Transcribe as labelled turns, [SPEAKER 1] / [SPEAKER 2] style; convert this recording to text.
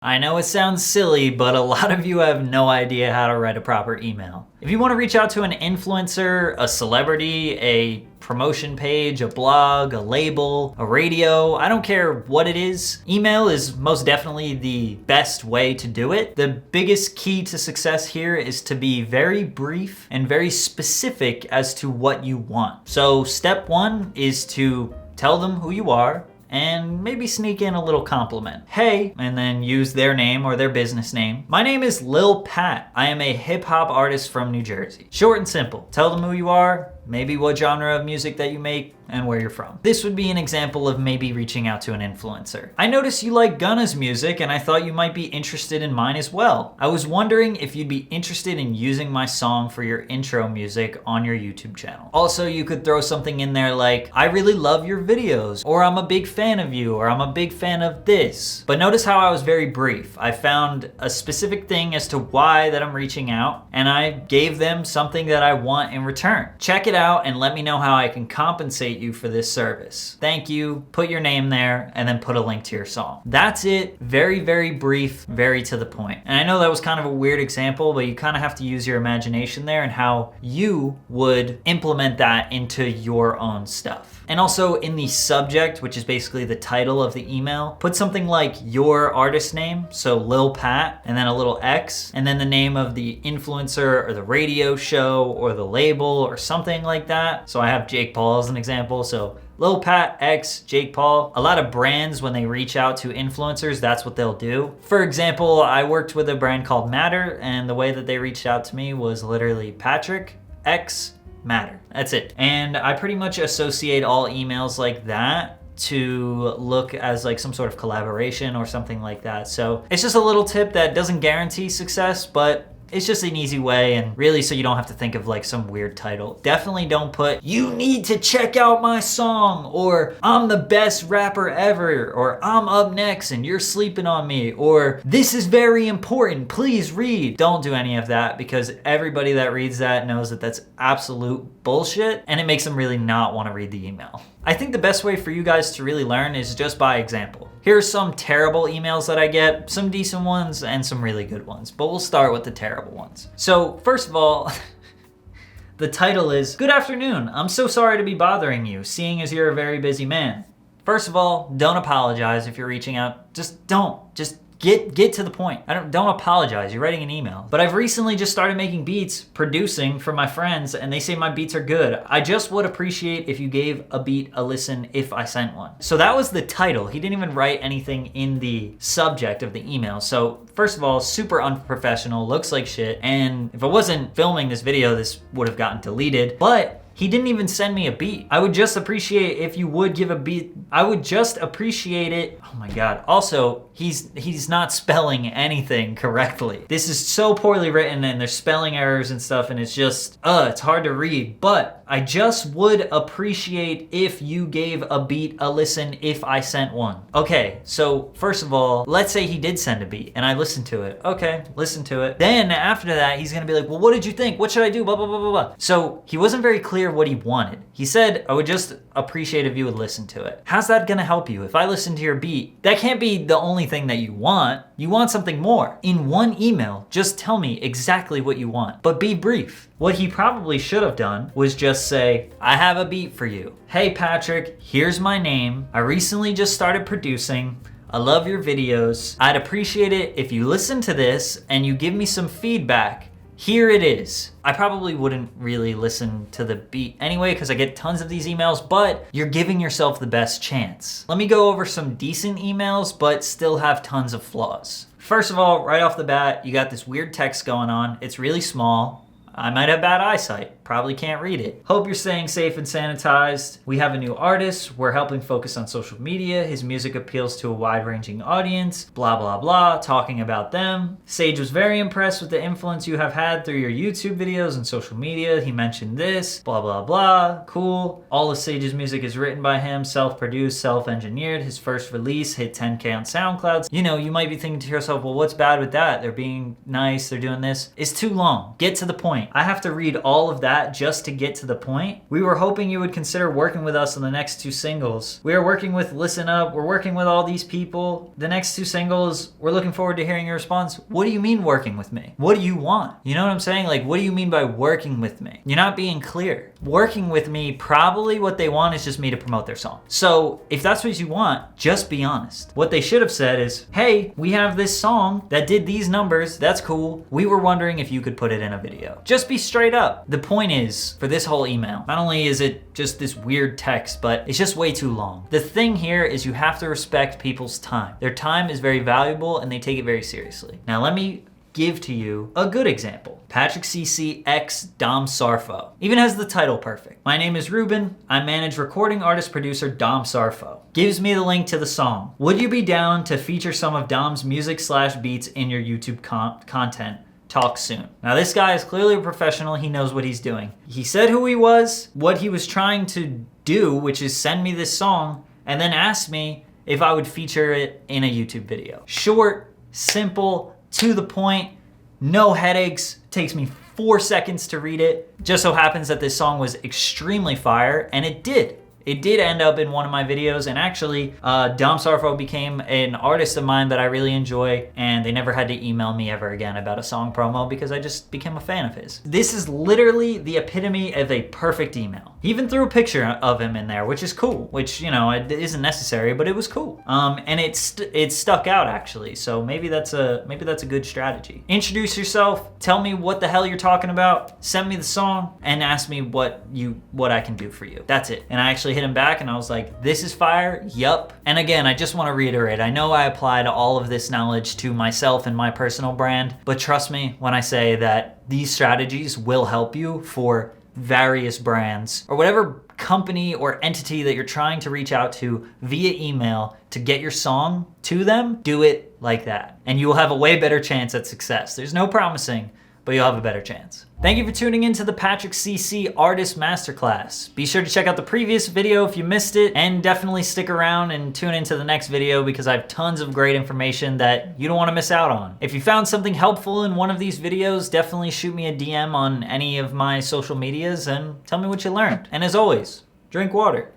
[SPEAKER 1] I know it sounds silly, but a lot of you have no idea how to write a proper email. If you want to reach out to an influencer, a celebrity, a promotion page, a blog, a label, a radio, I don't care what it is, email is most definitely the best way to do it. The biggest key to success here is to be very brief and very specific as to what you want. So step one is to tell them who you are, and maybe sneak in a little compliment. Hey, and then use their name or their business name. My name is Lil Pat. I am a hip hop artist from New Jersey. Short and simple. Tell them who you are, maybe what genre of music that you make, and where you're from. This would be an example of maybe reaching out to an influencer. I noticed you like Gunna's music and I thought you might be interested in mine as well. I was wondering if you'd be interested in using my song for your intro music on your YouTube channel. Also, you could throw something in there like, I really love your videos, or I'm a big fan of you, or I'm a big fan of this. But notice how I was very brief. I found a specific thing as to why that I'm reaching out, and I gave them something that I want in return. Check it out and let me know how I can compensate you for this service. Thank you, put your name there, and then put a link to your song. That's it. Very, very brief, very to the point. And I know that was kind of a weird example, but you kind of have to use your imagination there and how you would implement that into your own stuff. And also in the subject, which is basically the title of the email, put something like your artist name, so Lil Pat, and then a little X, and then the name of the influencer or the radio show or the label or something like that. So I have Jake Paul as an example. So Lil Pat X Jake Paul. A lot of brands, when they reach out to influencers, that's what they'll do. For example, I worked with a brand called Matter, and the way that they reached out to me was literally Patrick X Matter. That's it. And I pretty much associate all emails like that to look as like some sort of collaboration or something like that. So it's just a little tip that doesn't guarantee success, but it's just an easy way, and really so you don't have to think of like some weird title. Definitely don't put, you need to check out my song, or I'm the best rapper ever, or I'm up next and you're sleeping on me, or this is very important, please read. Don't do any of that, because everybody that reads that knows that that's absolute bullshit, and it makes them really not want to read the email. I think the best way for you guys to really learn is just by example. Here's some terrible emails that I get, some decent ones, and some really good ones. But we'll start with the terrible ones. So first of all, the title is, Good afternoon, I'm so sorry to be bothering you, seeing as you're a very busy man. First of all, don't apologize if you're reaching out. Just don't. Just get to the point. Don't apologize. You're writing an email. But I've recently just started making beats, producing for my friends, and they say my beats are good. I just would appreciate if you gave a beat a listen if I sent one. So that was the title. He didn't even write anything in the subject of the email. So first of all, super unprofessional, looks like shit. And if I wasn't filming this video, this would have gotten deleted. But he didn't even send me a beat. I would just appreciate if you would give a beat. I would just appreciate it. Oh my God. Also, he's not spelling anything correctly. This is so poorly written, and there's spelling errors and stuff, and it's just, it's hard to read. But I just would appreciate if you gave a beat a listen if I sent one. Okay, so first of all, let's say he did send a beat and I listened to it. Okay, listen to it. Then after that, he's gonna be like, well, what did you think? What should I do? Blah, blah, blah, blah, blah. So he wasn't very clear what he wanted. He said, I would just appreciate if you would listen to it. How's that gonna help you? If I listen to your beat, that can't be the only thing that you want. You want something more. In one email, just tell me exactly what you want, but be brief. What he probably should have done was just say, I have a beat for you. Hey Patrick, here's my name. I recently just started producing. I love your videos. I'd appreciate it if you listen to this and you give me some feedback. Here it is. I probably wouldn't really listen to the beat anyway, because I get tons of these emails, but you're giving yourself the best chance. Let me go over some decent emails, but still have tons of flaws. First of all, right off the bat, you got this weird text going on. It's really small. I might have bad eyesight, probably can't read it. Hope you're staying safe and sanitized. We have a new artist. We're helping focus on social media. His music appeals to a wide-ranging audience. Blah, blah, blah, talking about them. Sage was very impressed with the influence you have had through your YouTube videos and social media. He mentioned this, blah, blah, blah. Cool. All of Sage's music is written by him, self-produced, self-engineered. His first release hit 10K on SoundCloud. You know, you might be thinking to yourself, well, what's bad with that? They're being nice, they're doing this. It's too long. Get to the point. I have to read all of that that just to get to the point. We were hoping you would consider working with us on the next 2 singles. We are working with Listen Up. We're working with all these people. The next 2 singles, we're looking forward to hearing your response. What do you mean working with me? What do you want? You know what I'm saying? Like, what do you mean by working with me? You're not being clear. Working with me, probably what they want is just me to promote their song. So if that's what you want, just be honest. What they should have said is, hey, we have this song that did these numbers. That's cool. We were wondering if you could put it in a video. Just be straight up. The point is, for this whole email, not only is it just this weird text, but it's just way too long. The thing here is you have to respect people's time. Their time is very valuable and they take it very seriously. Now let me give to you a good example. Patrick CC X Dom Sarfo. Even has the title perfect. My name is Ruben. I manage recording artist producer Dom Sarfo. Gives me the link to the song. Would you be down to feature some of Dom's music/beats in your YouTube content? Talk soon. Now this guy is clearly a professional. He knows what he's doing. He said who he was, what he was trying to do, which is send me this song, and then asked me if I would feature it in a YouTube video. Short, simple, to the point, no headaches. Takes me 4 seconds to read it. Just so happens that this song was extremely fire, and it did. It did end up in one of my videos, and actually, Dom Sarfo became an artist of mine that I really enjoy, and they never had to email me ever again about a song promo because I just became a fan of his. This is literally the epitome of a perfect email. He even threw a picture of him in there, which is cool, which, you know, it isn't necessary, but it was cool. And it stuck out actually, so maybe that's a good strategy. Introduce yourself, tell me what the hell you're talking about, send me the song, and ask me what I can do for you. That's it. And I actually hit him back and I was like, this is fire, yup. And again, I just want to reiterate, I know I applied all of this knowledge to myself and my personal brand, but trust me when I say that these strategies will help you for various brands or whatever company or entity that you're trying to reach out to via email to get your song to them. Do it like that and you will have a way better chance at success. There's no promising, but you'll have a better chance. Thank you for tuning in to the Patrick CC Artist Masterclass. Be sure to check out the previous video if you missed it, and definitely stick around and tune into the next video because I have tons of great information that you don't want to miss out on. If you found something helpful in one of these videos, definitely shoot me a DM on any of my social medias and tell me what you learned. And as always, drink water.